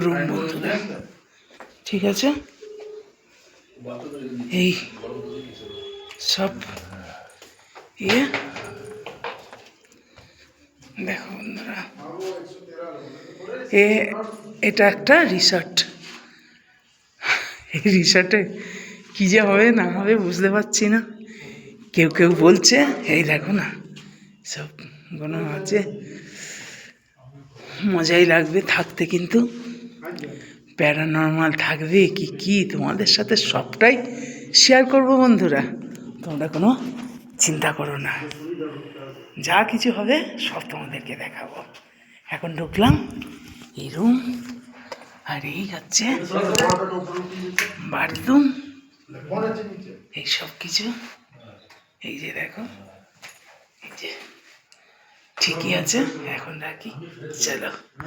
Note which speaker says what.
Speaker 1: Room বন্ধুরা। ঠিক আছে, এই সব ইয়ে দেখো বন্ধুরা, এটা একটা রিসর্ট। এই রিসর্টে কী যে হবে না হবে বুঝতে পারছি না। কেউ কেউ বলছে এই দেখো না সব কোনো আছে, মজাই লাগবে থাকতে, কিন্তু প্যারানর্মাল থাকবে কি কি তোমাদের সাথে সবটাই শেয়ার করবো বন্ধুরা, তোমরা কোনো চিন্তা করো না, যা কিছু হবে সব তোমাদেরকে দেখাবো। এখন ঢুকলাম এই রুম, আর এই হচ্ছে বাথরুম, এই সব কিছু। এই যে দেখো, এই যে ঠিকই আছে, এখন রাখি, চলো।